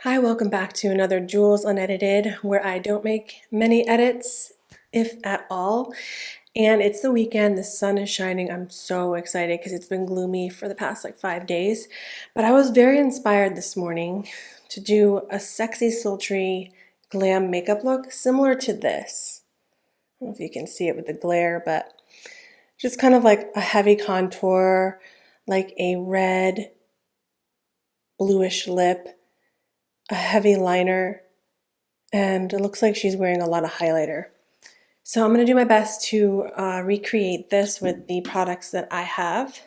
Hi, welcome back to another Jules Unedited, where I don't make many edits, if at all. And it's the weekend, the sun is shining. I'm so excited because it's been gloomy for the past 5 days. But I was very inspired this morning to do a sexy, sultry glam makeup look similar to this. I don't know if you can see it with the glare, but just kind of like a heavy contour, like a red, bluish lip, a heavy liner, and it looks like she's wearing a lot of highlighter. So I'm going to do my best to recreate this with the products that I have.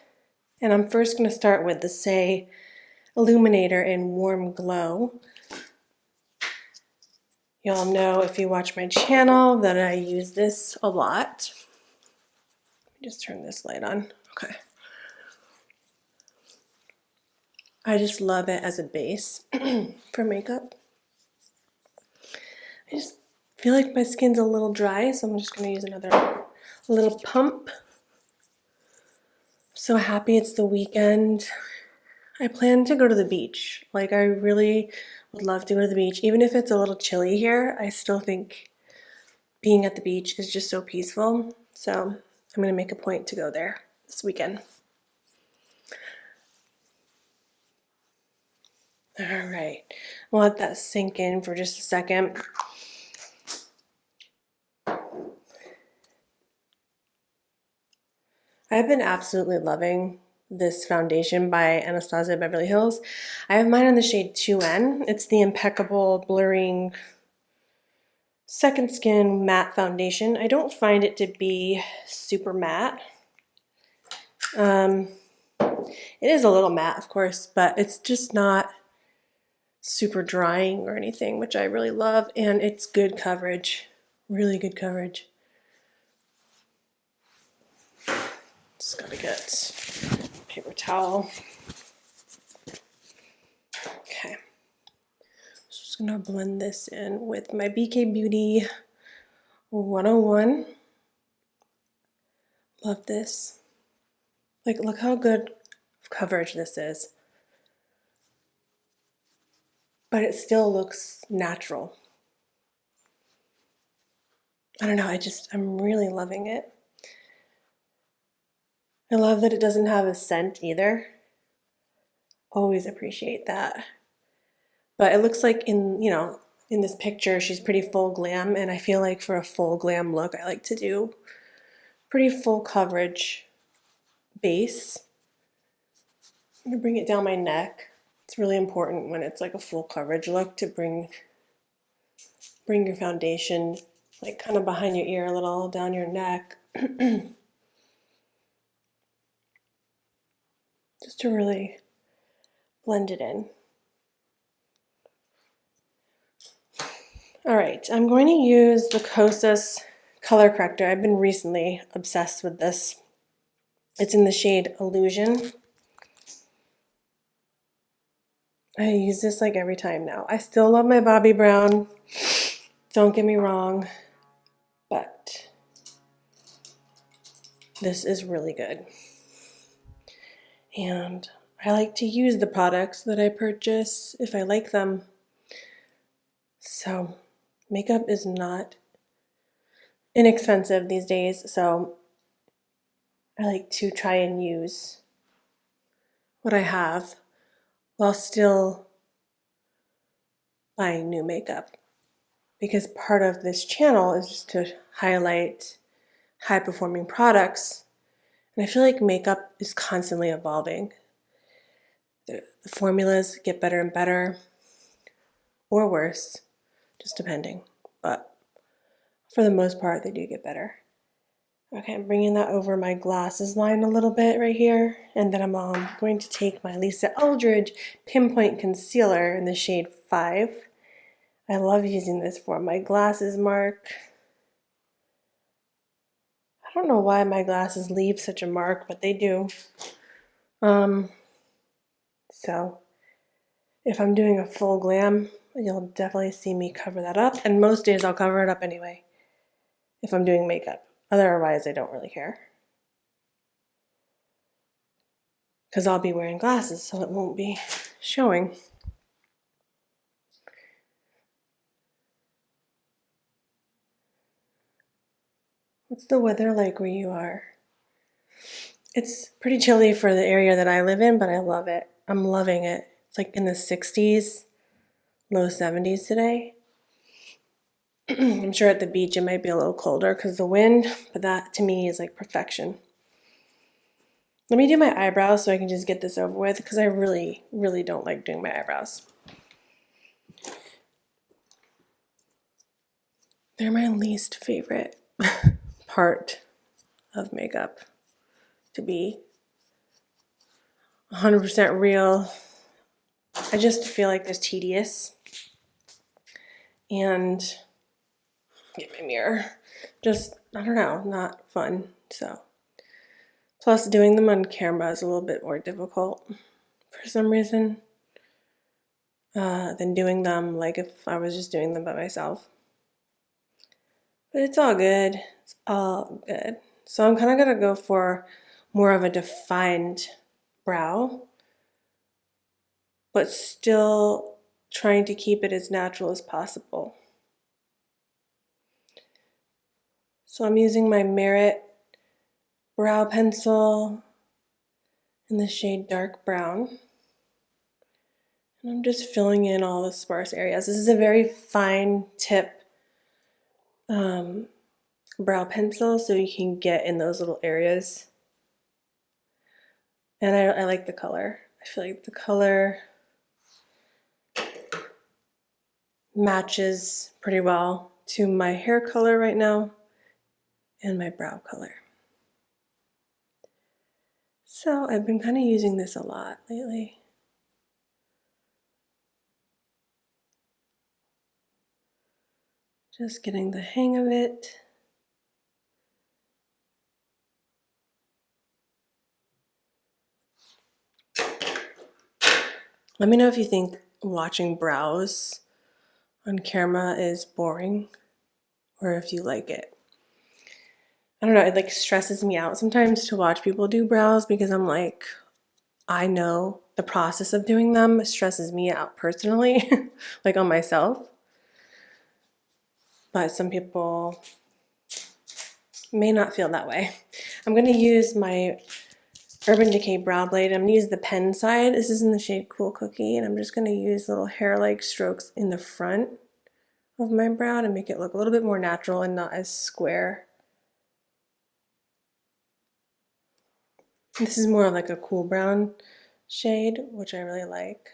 And I'm first going to start with the Say Illuminator in Warm Glow. Y'all know if you watch my channel that I use this a lot. Let me just turn this light on. Okay. I just love it as a base for makeup. I just feel like my skin's a little dry, so I'm just going to use another little pump. So happy it's the weekend. I plan to go to the beach. I really would love to go to the beach. Even if it's a little chilly here, I still think being at the beach is just so peaceful. So I'm going to make a point to go there this weekend. All right, I'll let that sink in for just a second. I've been absolutely loving this foundation by Anastasia Beverly Hills. I have mine in the shade 2N. It's the Impeccable Blurring Second Skin Matte Foundation. I don't find it to be super matte. It is a little matte, of course, but it's just not super drying or anything, which I really love, and it's good coverage, really good coverage. Just gotta get a paper towel. Okay, just gonna blend this in with my BK Beauty 101. Love this. Look how good coverage this is. But it still looks natural. I don't know, I'm really loving it. I love that it doesn't have a scent either. Always appreciate that. But it looks like in this picture, she's pretty full glam, and I feel like for a full glam look, I like to do pretty full coverage base. I'm gonna bring it down my neck. It's really important when it's like a full coverage look to bring your foundation kind of behind your ear a little, down your neck. Just to really blend it in. All right, I'm going to use the Kosas color corrector. I've been recently obsessed with this. It's in the shade Illusion. I use this every time now. I still love my Bobbi Brown, don't get me wrong, but this is really good. And I like to use the products that I purchase if I like them. So makeup is not inexpensive these days, so I like to try and use what I have while still buying new makeup. Because part of this channel is just to highlight high-performing products. And I feel like makeup is constantly evolving. The formulas get better and better, or worse, just depending. But for the most part, they do get better. Okay, I'm bringing that over my glasses line a little bit right here. And then I'm going to take my Lisa Eldridge Pinpoint Concealer in the shade 5. I love using this for my glasses mark. I don't know why my glasses leave such a mark, but they do. So if I'm doing a full glam, you'll definitely see me cover that up. And most days I'll cover it up anyway if I'm doing makeup. Otherwise, I don't really care. Because I'll be wearing glasses, so it won't be showing. What's the weather like where you are? It's pretty chilly for the area that I live in, but I love it. I'm loving it. It's like in the 60s, low 70s today. I'm sure at the beach it might be a little colder because of the wind, but that to me is like perfection. Let me do my eyebrows so I can just get this over with because I really, really don't like doing my eyebrows. They're my least favorite part of makeup, to be 100% real. I just feel like it's tedious. And get my mirror. Just, I don't know, not fun. So, plus doing them on camera is a little bit more difficult for some reason than doing them like if I was just doing them by myself. But it's all good. It's all good. So I'm kind of going to go for more of a defined brow, but still trying to keep it as natural as possible. So I'm using my Merit brow pencil in the shade dark brown. And I'm just filling in all the sparse areas. This is a very fine tip brow pencil, so you can get in those little areas. And I like the color. I feel like the color matches pretty well to my hair color right now and my brow color. So I've been kind of using this a lot lately. Just getting the hang of it. Let me know if you think watching brows on camera is boring or if you like it. I don't know, it like stresses me out sometimes to watch people do brows because I'm like, I know the process of doing them stresses me out personally, like on myself. But some people may not feel that way. I'm going to use my Urban Decay brow blade. I'm going to use the pen side. This is in the shade Cool Cookie, and I'm just going to use little hair-like strokes in the front of my brow to make it look a little bit more natural and not as square. This is more like a cool brown shade, which I really like.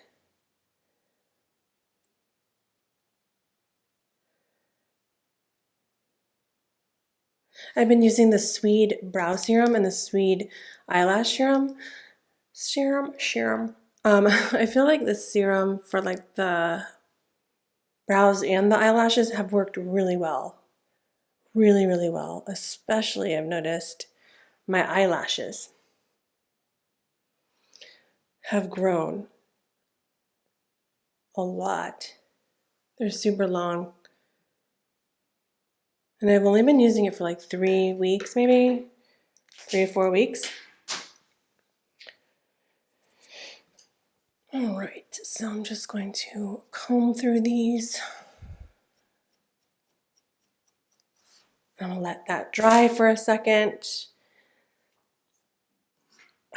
I've been using the Swede brow serum and the Swede eyelash serum. I feel like this serum for like the brows and the eyelashes have worked really well. Really, really well. Especially I've noticed my eyelashes have grown a lot. They're super long. And I've only been using it for like 3 weeks, maybe 3 or 4 weeks. All right, so I'm just going to comb through these. I'm gonna let that dry for a second.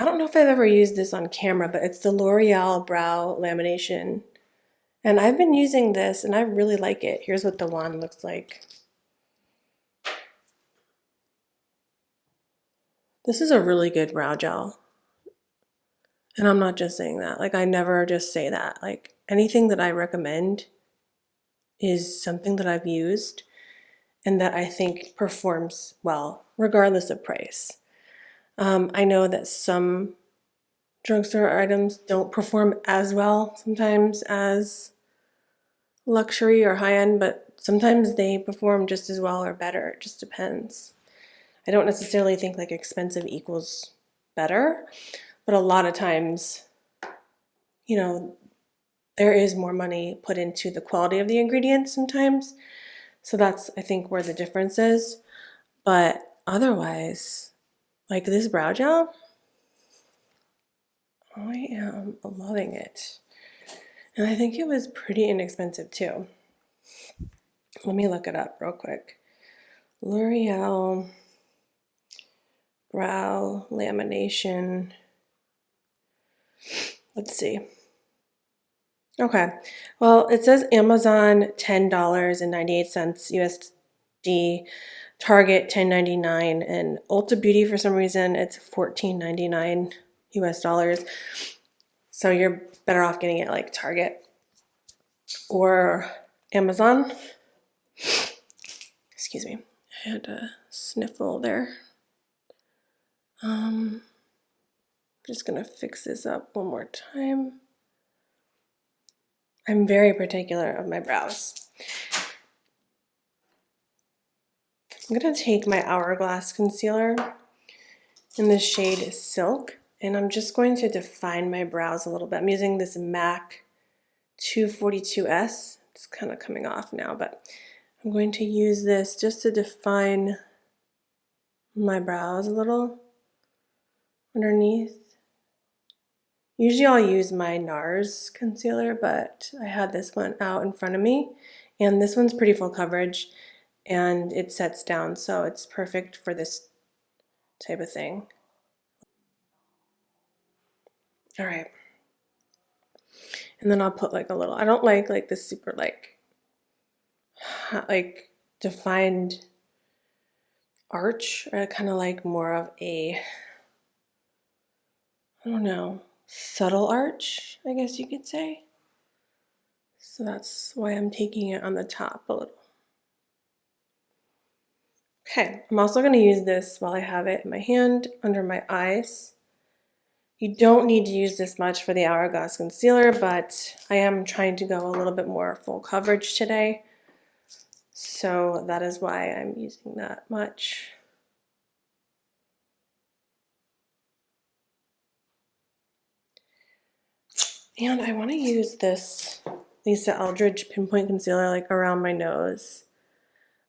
I don't know if I've ever used this on camera, but it's the L'Oreal Brow Lamination. And I've been using this and I really like it. Here's what the wand looks like. This is a really good brow gel. And I'm not just saying that. Like, I never just say that. Like, anything that I recommend is something that I've used and that I think performs well, regardless of price. I know that some drugstore items don't perform as well sometimes as luxury or high-end, but sometimes they perform just as well or better. It just depends. I don't necessarily think like expensive equals better, but a lot of times, you know, there is more money put into the quality of the ingredients sometimes. So that's, I think, where the difference is. But otherwise, like this brow gel, I am loving it. And I think it was pretty inexpensive too. Let me look it up real quick. L'Oreal brow lamination. Let's see. Okay, well, it says Amazon $10.98 USD, Target $10.99, and Ulta Beauty for some reason it's $14.99 US dollars. So you're better off getting it like Target or Amazon. Excuse me, I had a sniffle there. I'm just gonna fix this up one more time. I'm very particular of my brows. I'm gonna take my Hourglass concealer in the shade Silk, and I'm just going to define my brows a little bit. I'm using this MAC 242S. It's kind of coming off now, but I'm going to use this just to define my brows a little underneath. Usually I'll use my NARS concealer, but I had this one out in front of me, and this one's pretty full coverage, and it sets down, so it's perfect for this type of thing. All right. And then I'll put like a little, I don't like the super like defined arch. I kind of like more of a, I don't know, subtle arch, I guess you could say. So that's why I'm taking it on the top a little. Okay, I'm also going to use this while I have it in my hand under my eyes. You don't need to use this much for the Hourglass concealer, but I am trying to go a little bit more full coverage today. So that is why I'm using that much. And I want to use this Lisa Eldridge pinpoint concealer like around my nose.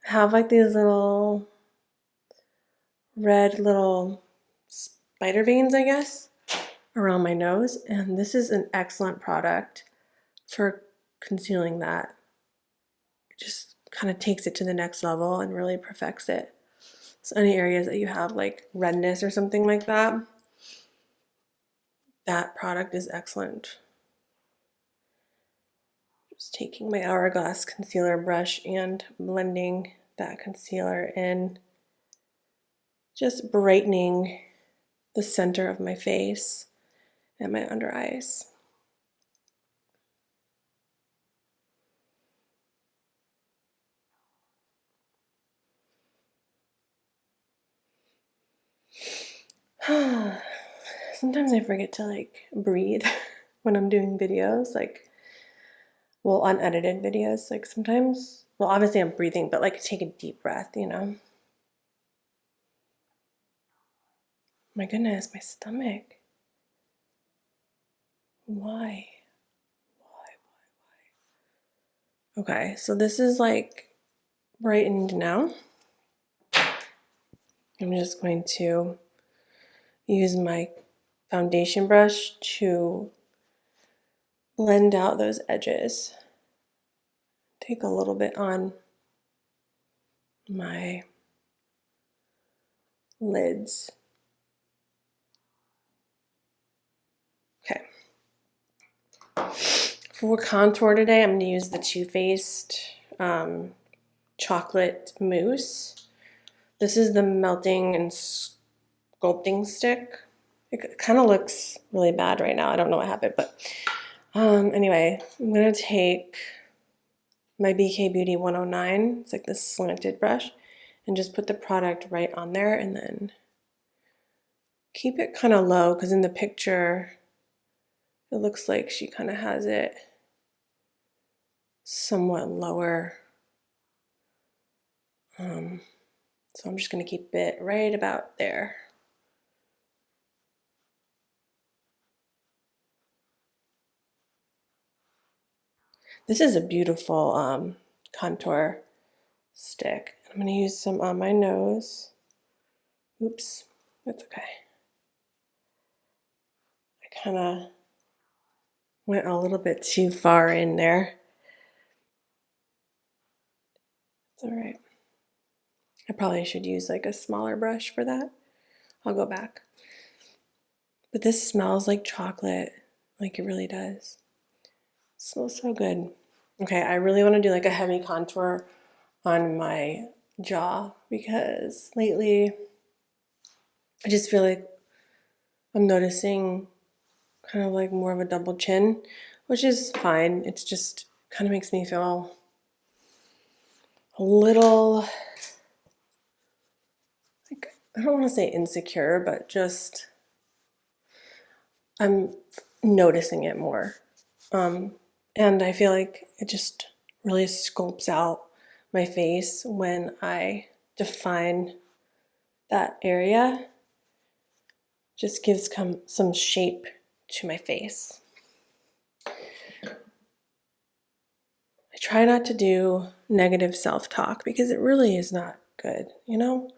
I have like these little red little spider veins, I guess, around my nose, and this is an excellent product for concealing that. It just kind of takes it to the next level and really perfects it. So any areas that you have like redness or something like that, that product is excellent. Just taking my Hourglass concealer brush and blending that concealer in, just brightening the center of my face and my under eyes. Sometimes I forget to like breathe when I'm doing videos, like, well, unedited videos. Like sometimes, well, obviously I'm breathing, but like take a deep breath, you know? My goodness, my stomach. Why? Okay, so this is like brightened now. I'm just going to use my foundation brush to blend out those edges. Take a little bit on my lids. Okay. For contour today, I'm going to use the Too Faced chocolate mousse. This is the melting and sculpting stick. It kind of looks really bad right now. I don't know what happened, but anyway, I'm going to take my BK Beauty 109. It's like this slanted brush, and just put the product right on there, and then keep it kind of low because in the picture it looks like she kind of has it somewhat lower. So I'm just going to keep it right about there. This is a beautiful contour stick. I'm going to use some on my nose. Oops, that's okay. I kind of went a little bit too far in there. It's all right. I probably should use like a smaller brush for that. I'll go back. But this smells like chocolate, like it really does. It smells so good. Okay, I really want to do like a heavy contour on my jaw because lately I just feel like I'm noticing kind of like more of a double chin, which is fine. It's just kind of makes me feel a little, like, I don't want to say insecure, but just I'm noticing it more. And I feel like it just really sculpts out my face when I define that area. Just gives some shape to my face. I try not to do negative self-talk because it really is not good, you know?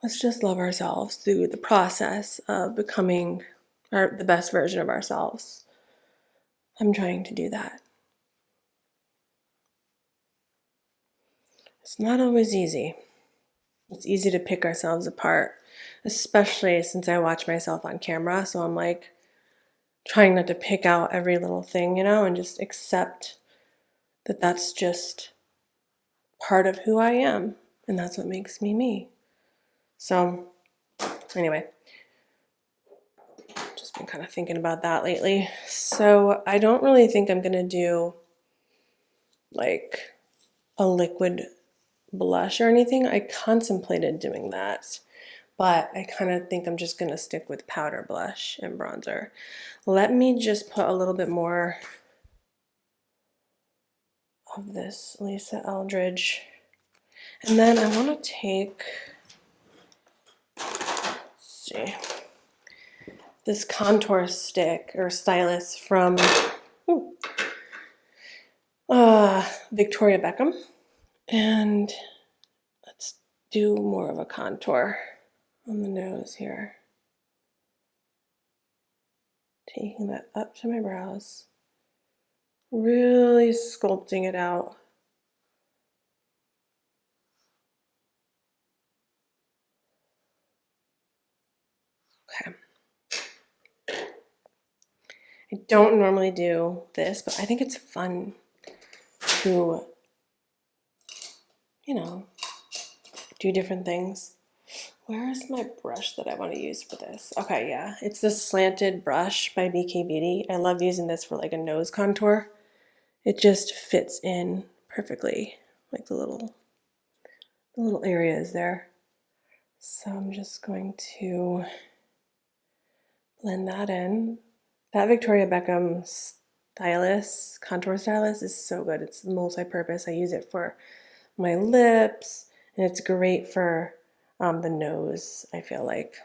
Let's just love ourselves through the process of becoming the best version of ourselves. I'm trying to do that. It's not always easy. It's easy to pick ourselves apart, especially since I watch myself on camera. So I'm like trying not to pick out every little thing, you know, and just accept that that's just part of who I am. And that's what makes me me. So anyway, just been kind of thinking about that lately. So I don't really think I'm going to do like a liquid blush or anything. I contemplated doing that, but I kind of think I'm just going to stick with powder blush and bronzer. Let me just put a little bit more of this Lisa Eldridge. And then I want to take, let's see, this contour stick or stylus from Victoria Beckham. And let's do more of a contour on the nose here. Taking that up to my brows. Really sculpting it out. Okay. I don't normally do this, but I think it's fun to, you know, do different things. Where is my brush that I want to use for this? Okay, yeah, it's this slanted brush by BK Beauty. I love using this for like a nose contour. It just fits in perfectly, like the little areas there. So I'm just going to blend that in. That Victoria Beckham stylus, contour stylus is so good. It's multi-purpose. I use it for my lips, and it's great for the nose, I feel like.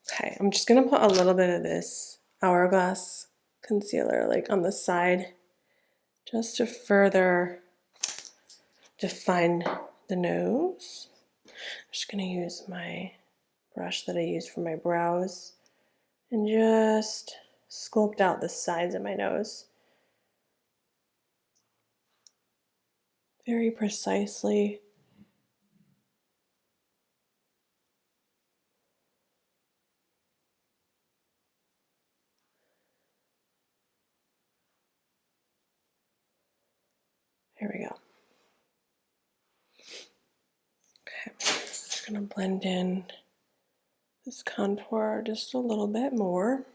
Okay, I'm just gonna put a little bit of this Hourglass concealer like on the side just to further define the nose. I'm just gonna use my brush that I use for my brows and just sculpt out the sides of my nose very precisely. There we go. Okay, just gonna blend in this contour just a little bit more.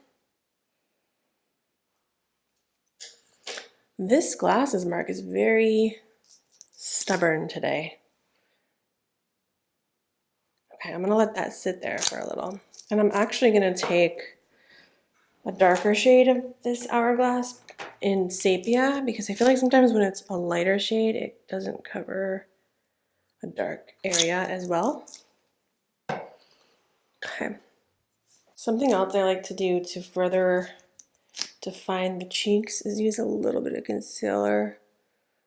This glasses mark is very stubborn today. Okay, I'm gonna let that sit there for a little. And I'm actually gonna take a darker shade of this Hourglass in Sepia because I feel like sometimes when it's a lighter shade, it doesn't cover a dark area as well. Okay. Something else I like to do to further define the cheeks is use a little bit of concealer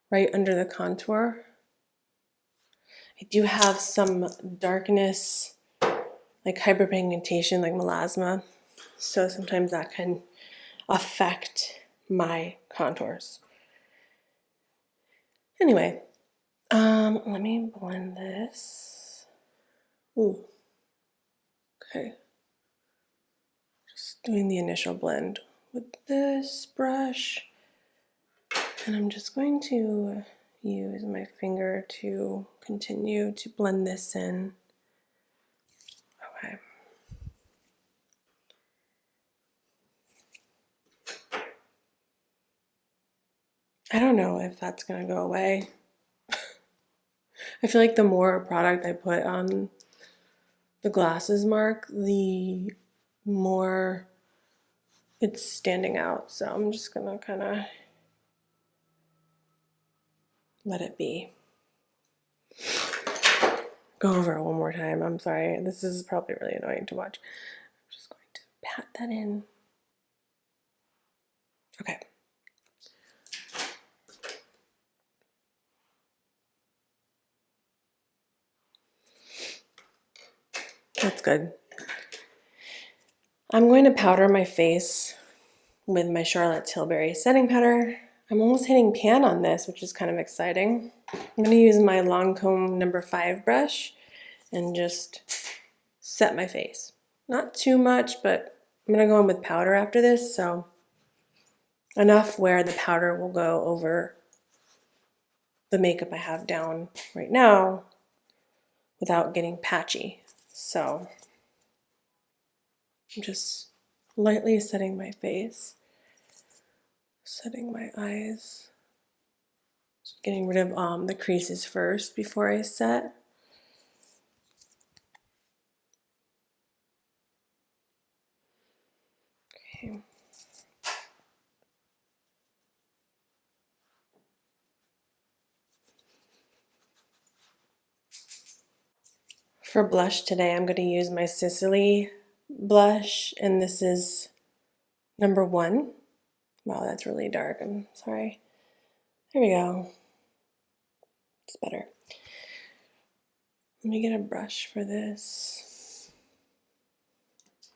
right under the contour. I do have some darkness, like hyperpigmentation, like melasma, so sometimes that can affect my contours. Anyway, let me blend this. Ooh, Okay, just doing the initial blend with this brush. And I'm just going to use my finger to continue to blend this in. Okay. I don't know if that's gonna go away. I feel like the more product I put on the glasses mark, the more it's standing out. So I'm just gonna kind of let it be. Go over it one more time. I'm sorry. This is probably really annoying to watch. I'm just going to pat that in. Okay. That's good. I'm going to powder my face with my Charlotte Tilbury setting powder. I'm almost hitting pan on this, which is kind of exciting. I'm going to use my Lancome number 5 brush and just set my face. Not too much, but I'm going to go in with powder after this, so enough where the powder will go over the makeup I have down right now without getting patchy. So I'm just lightly setting my face, setting my eyes, just getting rid of the creases first before I set. Okay. For blush today, I'm going to use my SISLEY blush, and this is number 1. Wow, that's really dark. I'm sorry. There we go. It's better. Let me get a brush for this.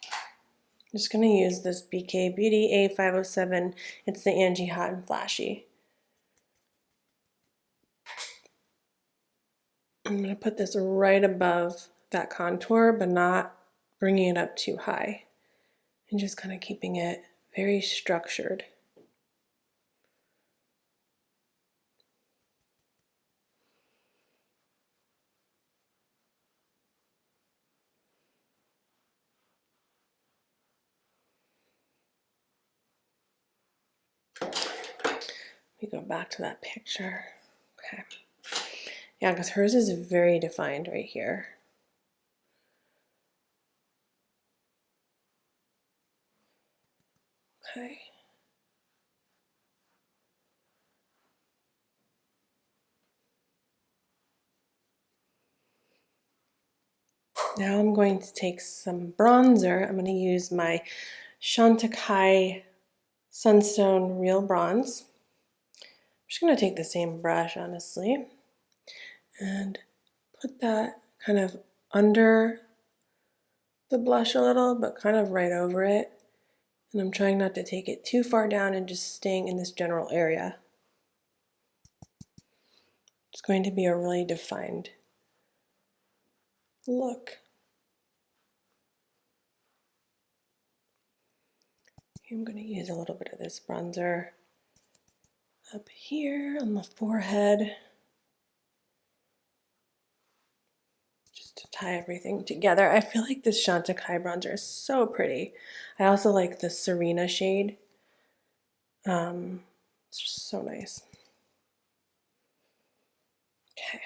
I'm just going to use this BK Beauty A507. It's the Angie Hot and Flashy. I'm going to put this right above that contour, but not bringing it up too high. And just kind of keeping it very structured. Let me go back to that picture. Okay. Yeah, because hers is very defined right here. Okay. Now I'm going to take some bronzer. I'm going to use my Chantecaille Sunstone Real Bronze. I'm just going to take the same brush, honestly, and put that kind of under the blush a little, but kind of right over it. And I'm trying not to take it too far down and just staying in this general area. It's going to be a really defined look. I'm going to use a little bit of this bronzer up here on the forehead, just to tie everything together. I feel like this Chantecaille bronzer is so pretty. I also like the Serena shade. It's just so nice. Okay.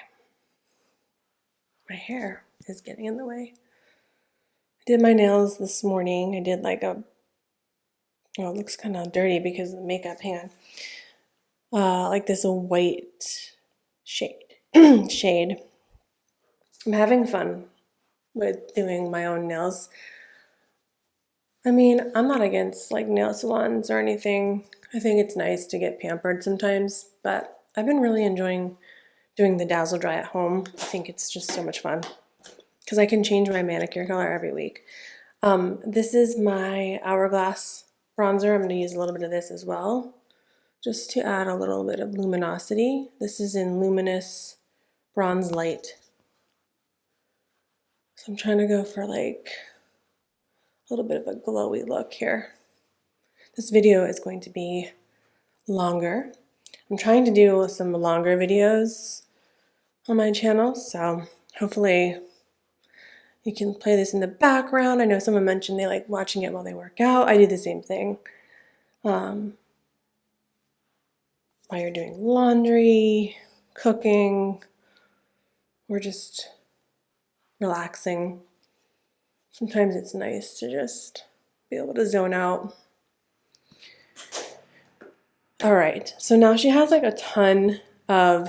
My hair is getting in the way. I did my nails this morning. I did like a, well, it looks kind of dirty because of the makeup. Hang on. Like this white shade. shade. I'm having fun with doing my own nails. I mean, I'm not against like nail salons or anything. I think it's nice to get pampered sometimes, but I've been really enjoying doing the Dazzle Dry at home. I think it's just so much fun because I can change my manicure color every week. This is my Hourglass bronzer. I'm going to use a little bit of this as well, just to add a little bit of luminosity. This is in Luminous Bronze Light. So I'm trying to go for like little bit of a glowy look here. This video is going to be longer. I'm trying to do some longer videos on my channel, so hopefully you can play this in the background. I know someone mentioned they like watching it while they work out. I do the same thing. While you're doing laundry, cooking, or just relaxing. Sometimes it's nice to just be able to zone out. All right, so now she has like a ton of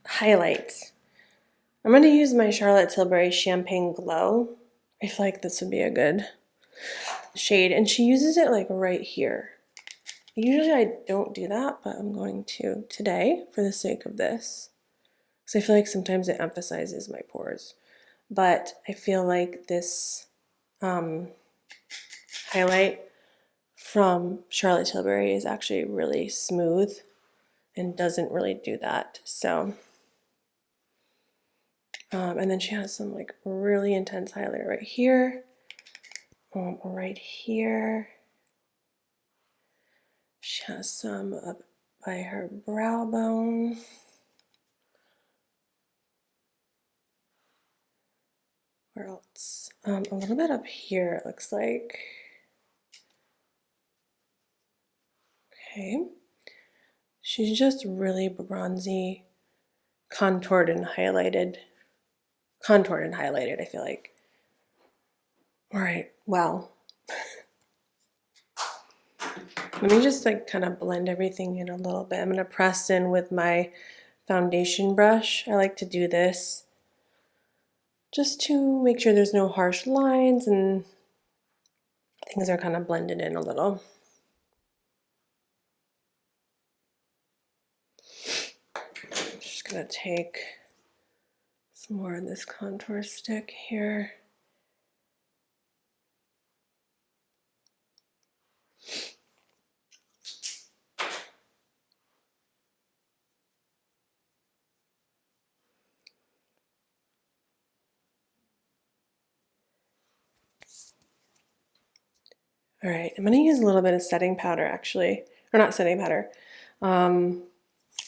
highlights. I'm going to use my Charlotte Tilbury Champagne Glow. I feel like this would be a good shade, and she uses it like right here. Usually I don't do that, but I'm going to today for the sake of this. Because I feel like sometimes it emphasizes my pores. But I feel like this highlight from Charlotte Tilbury is actually really smooth and doesn't really do that. So, and then she has some like really intense highlighter right here, right here. She has some up by her brow bone. Where else? A little bit up here, it looks like. Okay. She's just really bronzy, contoured and highlighted. I feel like. All right, wow. Let me just like kind of blend everything in a little bit. I'm going to press in with my foundation brush. I like to do this just to make sure there's no harsh lines and things are kind of blended in a little. I'm just going to take some more of this contour stick here. All right, I'm going to use a little bit of setting powder actually, or not setting powder,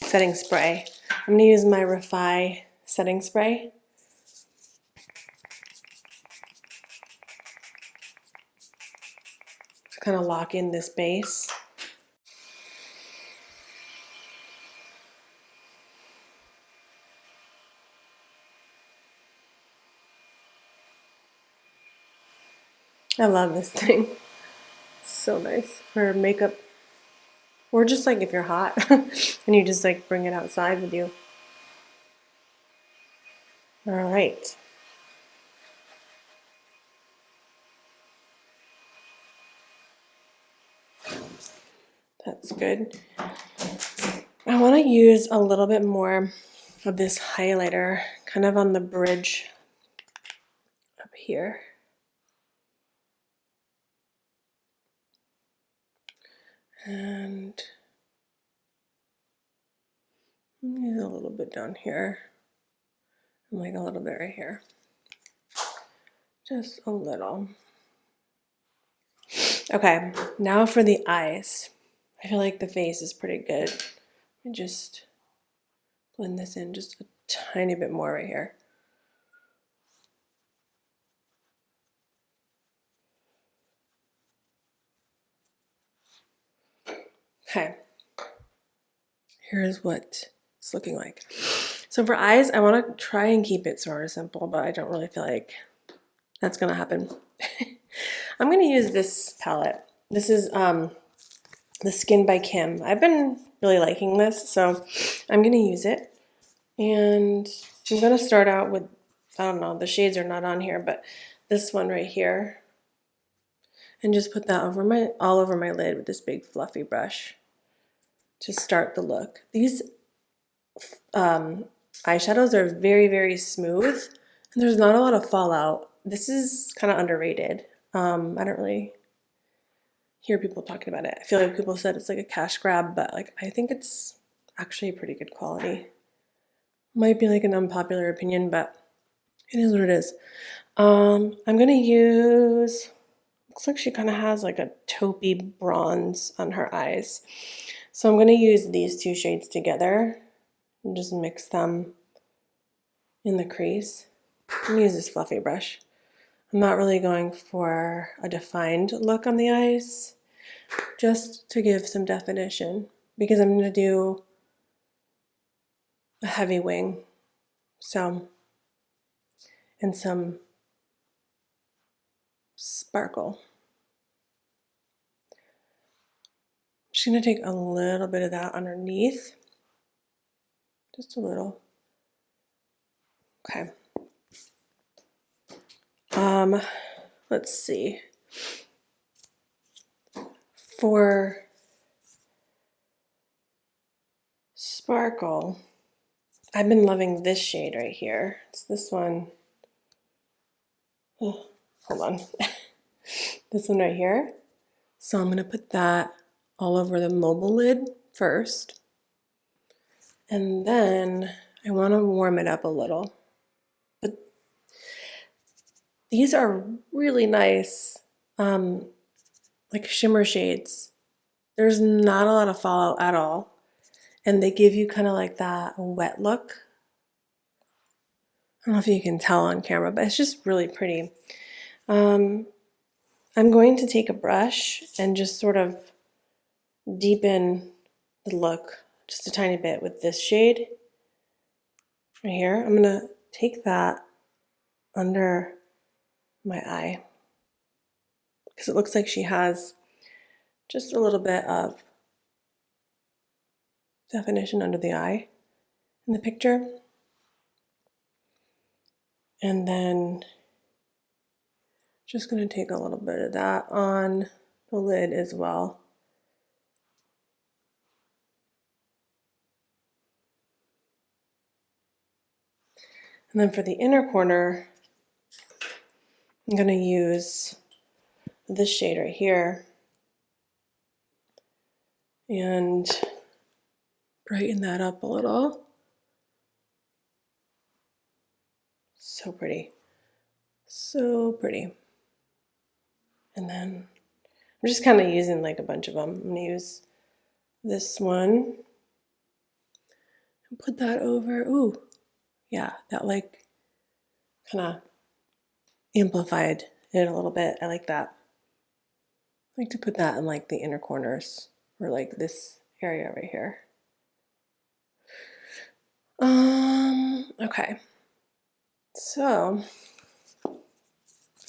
setting spray. I'm going to use my Refi setting spray. To kind of lock in this base. I love this thing. It's so nice for makeup. Or just like if you're hot and you just like bring it outside with you. All right. That's good. I want to use a little bit more of this highlighter kind of on the bridge up here. And use a little bit down here. And like a little bit right here. Just a little. Okay, now for the eyes. I feel like the face is pretty good. Let me just blend this in just a tiny bit more right here. Okay, here's what it's looking like. So for eyes, I want to try and keep it sort of simple, but I don't really feel like that's going to happen. I'm going to use this palette. This is the Skin by Kim. I've been really liking this, so I'm going to use it. And I'm going to start out with, I don't know, the shades are not on here, but this one right here. And just put that over all over my lid with this big fluffy brush to start the look. These eyeshadows are very, very smooth, and there's not a lot of fallout. This is kind of underrated. I don't really hear people talking about it. I feel like people said it's like a cash grab, but like I think it's actually pretty good quality. Might be like an unpopular opinion, but it is what it is. I'm gonna use, looks like she kind of has like a taupey bronze on her eyes. So I'm gonna use these two shades together and just mix them in the crease. I'm gonna use this fluffy brush. I'm not really going for a defined look on the eyes, just to give some definition, because I'm gonna do a heavy wing, so, and some sparkle. I'm just gonna take a little bit of that underneath, just a little. Okay. Let's see. For sparkle, I've been loving this shade right here. It's this one. Oh, hold on. This one right here. So I'm gonna put that all over the mobile lid first. And then I wanna warm it up a little. But these are really nice, like shimmer shades. There's not a lot of fallout at all. And they give you kind of like that wet look. I don't know if you can tell on camera, but it's just really pretty. I'm going to take a brush and just sort of deepen the look just a tiny bit with this shade right here. I'm gonna take that under my eye because it looks like she has just a little bit of definition under the eye in the picture. And then just gonna take a little bit of that on the lid as well. And then for the inner corner, I'm gonna use this shade right here and brighten that up a little. So pretty, so pretty. And then I'm just kind of using like a bunch of them. I'm gonna use this one and put that over. Ooh, yeah, that like kind of amplified it a little bit. I like that. I like to put that in like the inner corners or like this area right here. Okay. So,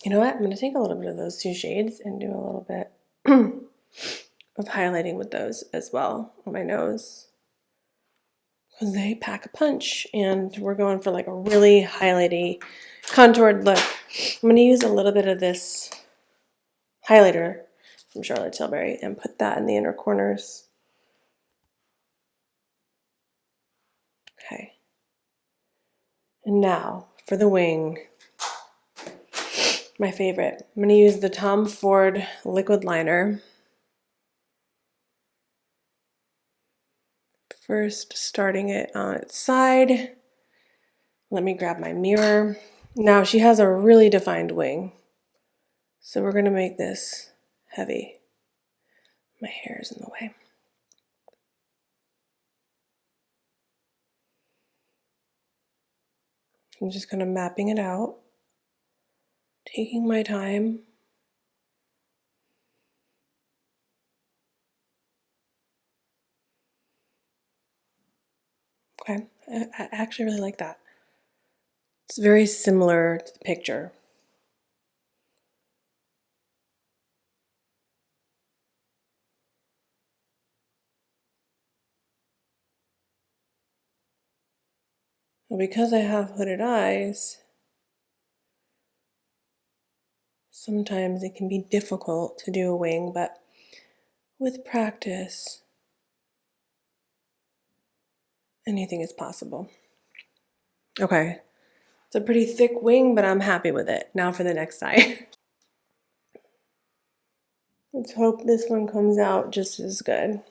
you know what? I'm gonna take a little bit of those two shades and do a little bit of highlighting with those as well on my nose. Because they pack a punch and we're going for like a really highlighty, contoured look. I'm gonna use a little bit of this highlighter from Charlotte Tilbury and put that in the inner corners. Okay. And now for the wing, my favorite. I'm gonna use the Tom Ford liquid liner. First, starting it on its side. Let me grab my mirror. Now she has a really defined wing. So we're gonna make this heavy. My hair is in the way. I'm just kind of mapping it out, taking my time. Okay, I actually really like that. It's very similar to the picture. Well, because I have hooded eyes, sometimes it can be difficult to do a wing, but with practice, anything is possible. Okay, it's a pretty thick wing, but I'm happy with it. Now for the next eye. Let's hope this one comes out just as good.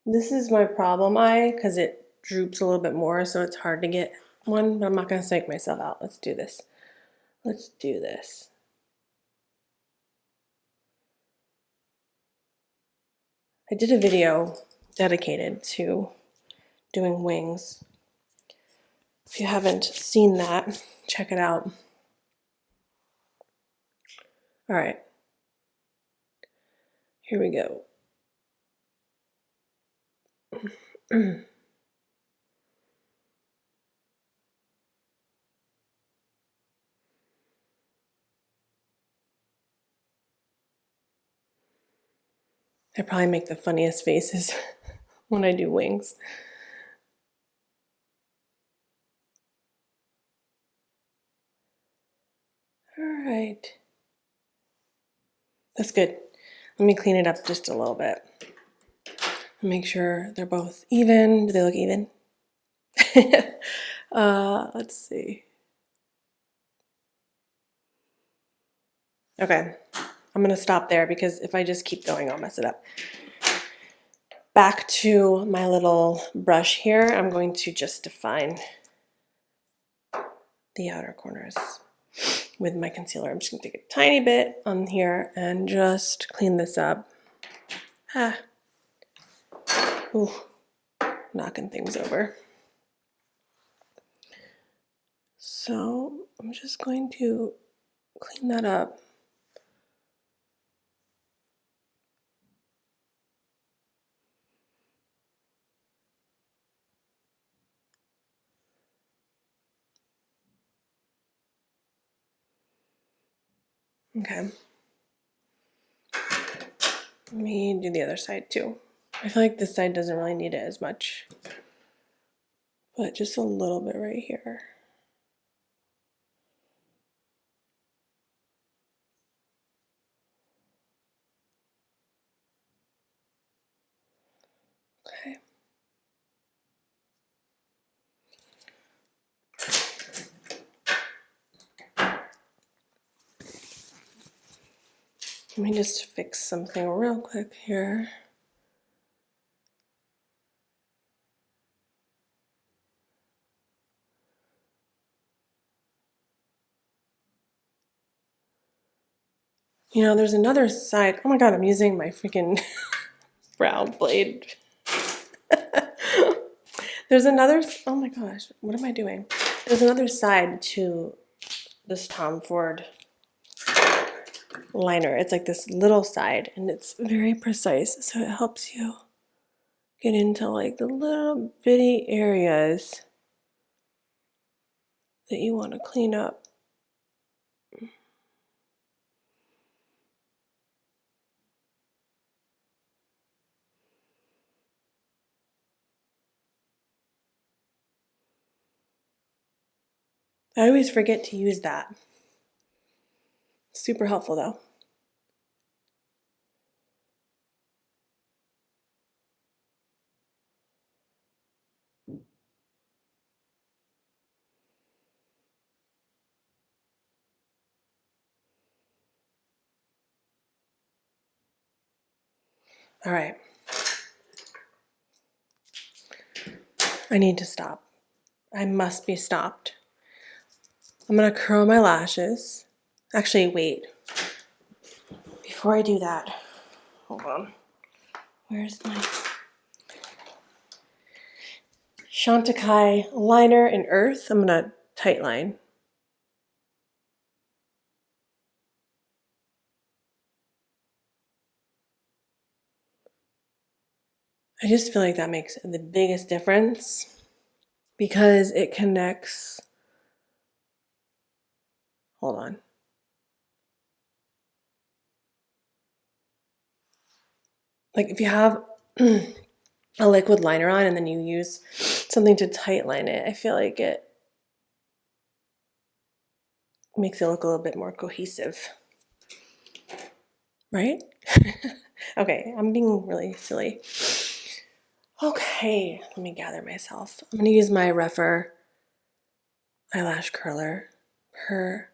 This is my problem eye because it droops a little bit more, so it's hard to get one, but I'm not going to psych myself out. Let's do this. Let's do this. I did a video dedicated to doing wings. If you haven't seen that, check it out. All right, here we go. I probably make the funniest faces when I do wings. All right. That's good. Let me clean it up just a little bit. Make sure they're both even. Do they look even? Let's see. Okay, I'm gonna stop there because if I just keep going, I'll mess it up. Back to my little brush here, I'm going to just define the outer corners with my concealer. I'm just gonna take a tiny bit on here and just clean this up. Ooh, knocking things over. So I'm just going to clean that up. Okay. Let me do the other side too. I feel like this side doesn't really need it as much, but just a little bit right here. Okay. Let me just fix something real quick here. You know, there's another side. Oh my God, I'm using my freaking brow blade. There's another, oh my gosh, what am I doing? There's another side to this Tom Ford liner. It's like this little side and it's very precise. So it helps you get into like the little bitty areas that you want to clean up. I always forget to use that. Super helpful though. All right. I need to stop. I must be stopped. I'm gonna curl my lashes. Actually, wait. Before I do that, hold on. Where's my Chantecaille liner in Earth? I'm gonna tight line. I just feel like that makes the biggest difference because it connects. Hold on. Like if you have a liquid liner on and then you use something to tight line it, I feel like it makes it look a little bit more cohesive. Right? Okay, I'm being really silly. Okay, let me gather myself. I'm gonna use my Rephr eyelash curler per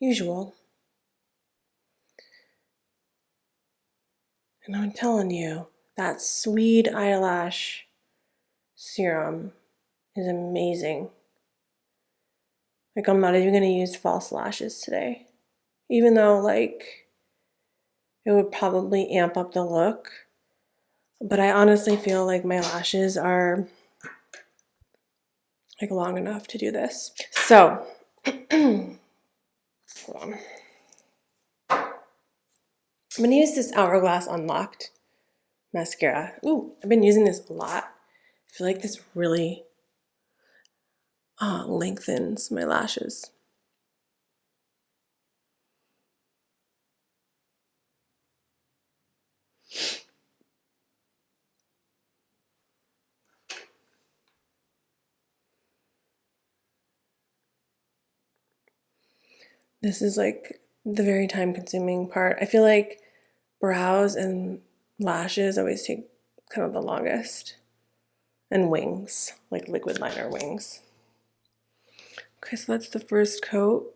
usual. And I'm telling you, that Swede eyelash serum is amazing. Like, I'm not even going to use false lashes today. Even though, like, it would probably amp up the look. But I honestly feel like my lashes are, like, long enough to do this. So, hold on. I'm going to use this Hourglass Unlocked mascara. Ooh, I've been using this a lot. I feel like this really lengthens my lashes. This is like the very time consuming part. I feel like brows and lashes always take kind of the longest. And wings, like liquid liner wings. Okay, so that's the first coat.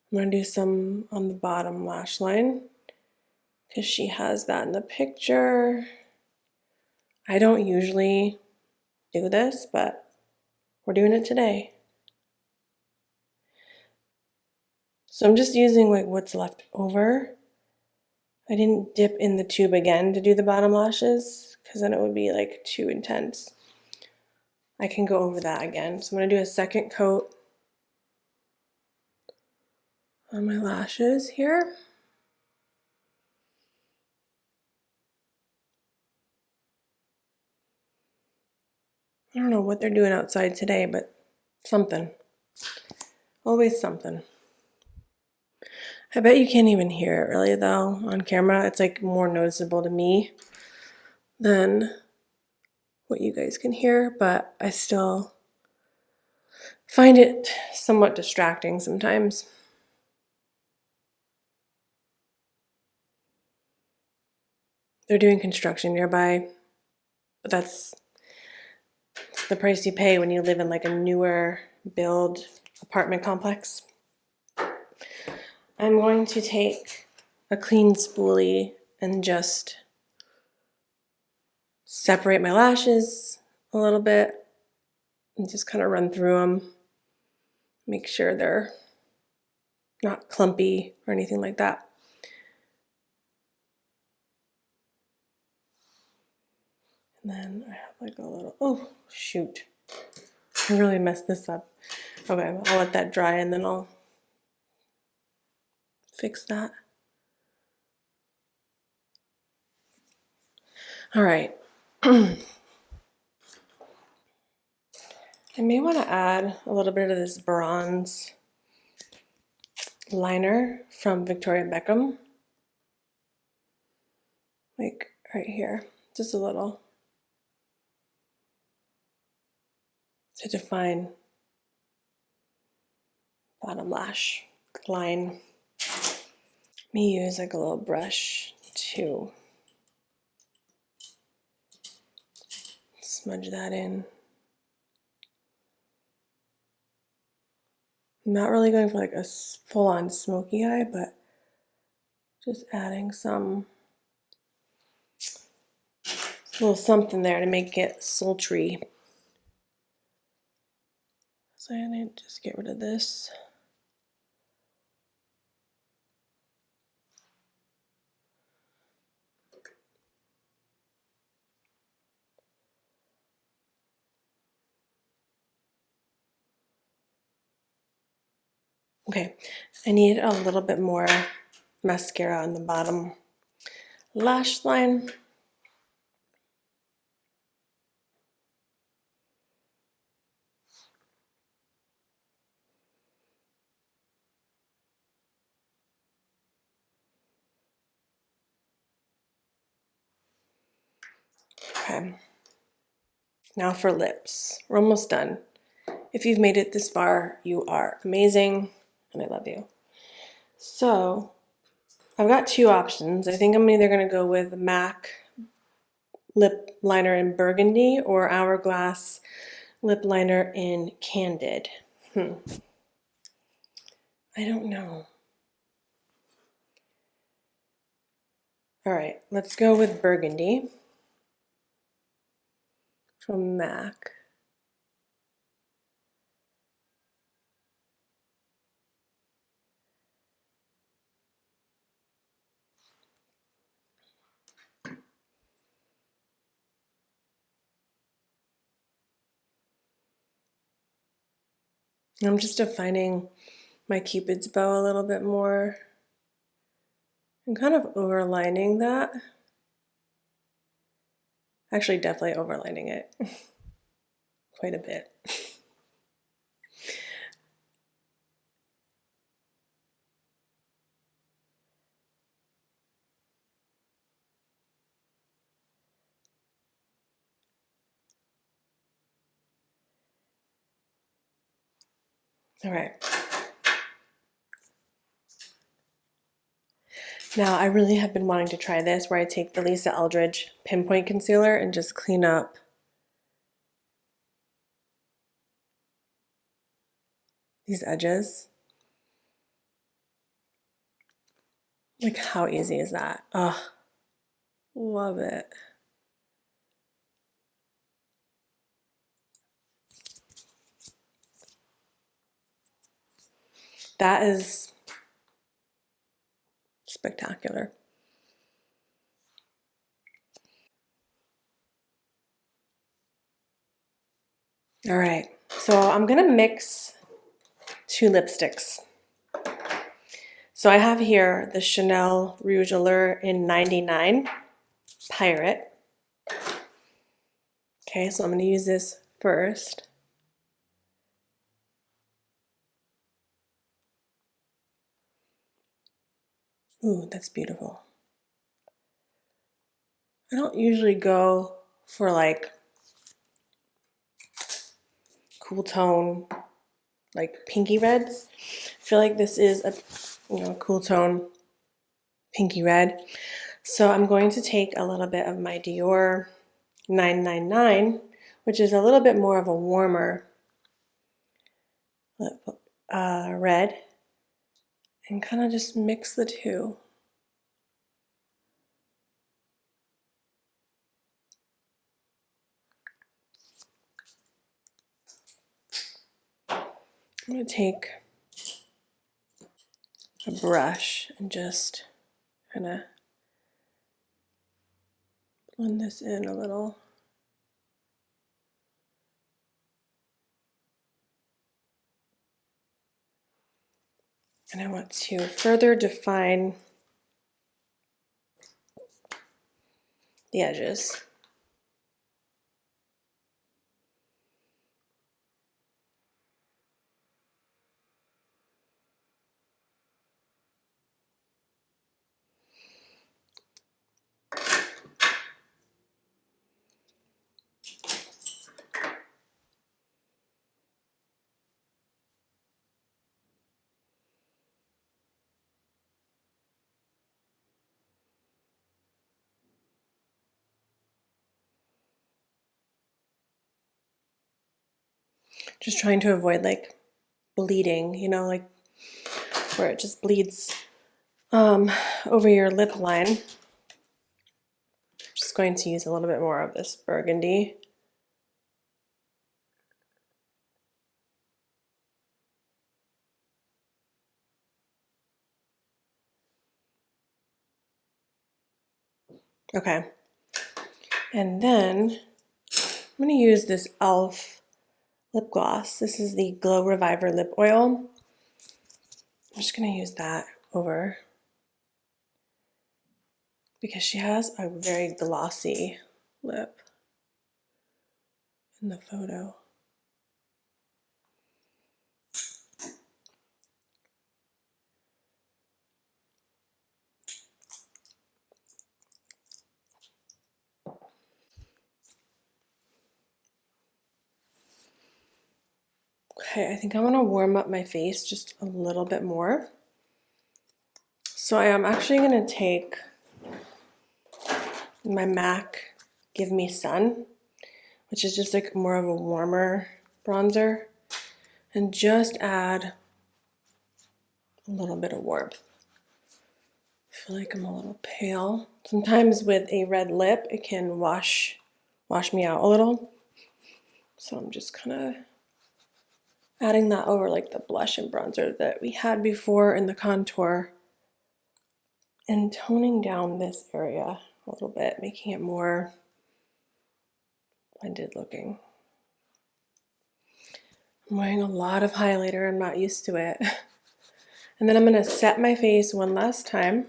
I'm going to do some on the bottom lash line because she has that in the picture. I don't usually do this, but we're doing it today. So I'm just using like what's left over. I didn't dip in the tube again to do the bottom lashes because then it would be like too intense. I can go over that again. So I'm going to do a second coat on my lashes here. I don't know what they're doing outside today, but something. Always something. I bet you can't even hear it really though on camera. It's like more noticeable to me than what you guys can hear, but I still find it somewhat distracting sometimes. They're doing construction nearby, but that's the price you pay when you live in like a newer build apartment complex. I'm going to take a clean spoolie and just separate my lashes a little bit and just kind of run through them. Make sure they're not clumpy or anything like that. And then I have like a little, oh shoot, I really messed this up. Okay, I'll let that dry and then I'll fix that. All right. I may want to add a little bit of this bronze liner from Victoria Beckham. Like right here, just a little. To define bottom lash line. Me use like a little brush to smudge that in. I'm not really going for like a full-on smoky eye, but just adding some little something there to make it sultry. So I need to just get rid of this. Okay, I need a little bit more mascara on the bottom lash line. Okay, now for lips. We're almost done. If you've made it this far, you are amazing, and I love you. So I've got two options. I think I'm either going to go with MAC lip liner in Burgundy or Hourglass lip liner in Candid. I don't know. All right, let's go with Burgundy from MAC. I'm just defining my Cupid's bow a little bit more and kind of overlining that. Actually, definitely overlining it quite a bit. All right. Now, I really have been wanting to try this where I take the Lisa Eldridge pinpoint concealer and just clean up these edges. Like, how easy is that? Oh, love it. That is spectacular. All right, so I'm gonna mix two lipsticks. So I have here the Chanel Rouge Allure in 99 Pirate. Okay, so I'm gonna use this first. Ooh, that's beautiful. I don't usually go for like cool tone, like pinky reds. I feel like this is a cool tone pinky red. So I'm going to take a little bit of my Dior 999, which is a little bit more of a warmer red, and kind of just mix the two. I'm going to take a brush and just kind of blend this in a little. And I want to further define the edges. Just trying to avoid like bleeding, like where it just bleeds over your lip line. Just going to use a little bit more of this burgundy. Okay. And then I'm going to use this e.l.f. lip gloss. This is the Glow Reviver Lip Oil. I'm just going to use that over because she has a very glossy lip in the photo. Okay, I think I want to warm up my face just a little bit more. So I am actually going to take my MAC Give Me Sun, which is just like more of a warmer bronzer, and just add a little bit of warmth. I feel like I'm a little pale. Sometimes with a red lip, it can wash me out a little. So I'm just kind of adding that over like the blush and bronzer that we had before in the contour, and toning down this area a little bit, making it more blended looking. I'm wearing a lot of highlighter, I'm not used to it. And then I'm gonna set my face one last time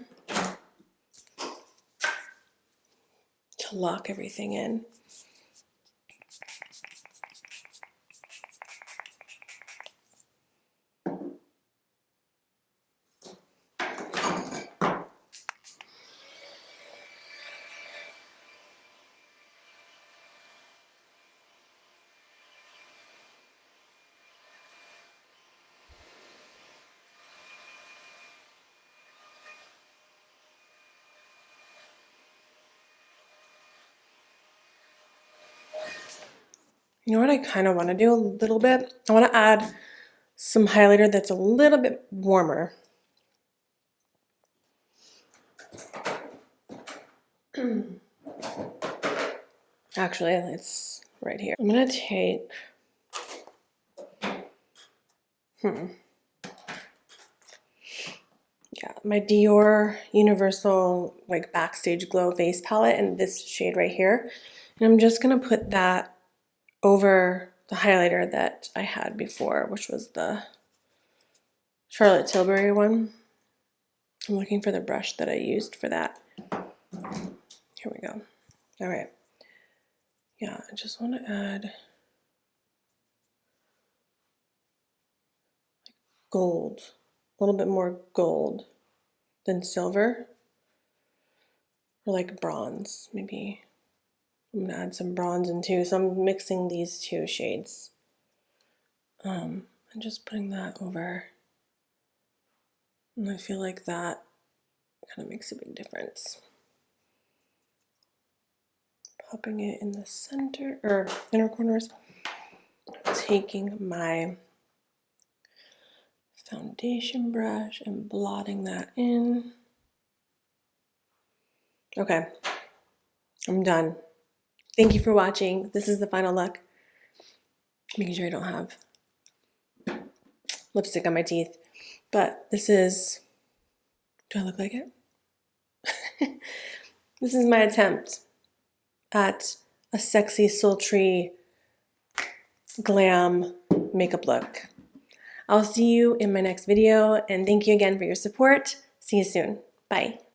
to lock everything in. You know what I kind of want to do a little bit? I want to add some highlighter that's a little bit warmer. Actually, it's right here. I'm going to take, my Dior Universal like Backstage Glow Face Palette in this shade right here. And I'm just going to put that over the highlighter that I had before, which was the Charlotte Tilbury one. I'm looking for the brush that I used for that. Here we go. All right. Yeah, I just want to add gold, a little bit more gold than silver, or like bronze, maybe. I'm gonna add some bronze in too, so I'm mixing these two shades. And just putting that over. And I feel like that kind of makes a big difference. Popping it in the center, or inner corners. Taking my foundation brush and blotting that in. Okay, I'm done. Thank you for watching. This is the final look. Making sure I don't have lipstick on my teeth. But this is, do I look like it? This is my attempt at a sexy, sultry, glam makeup look. I'll see you in my next video, and thank you again for your support. See you soon. Bye.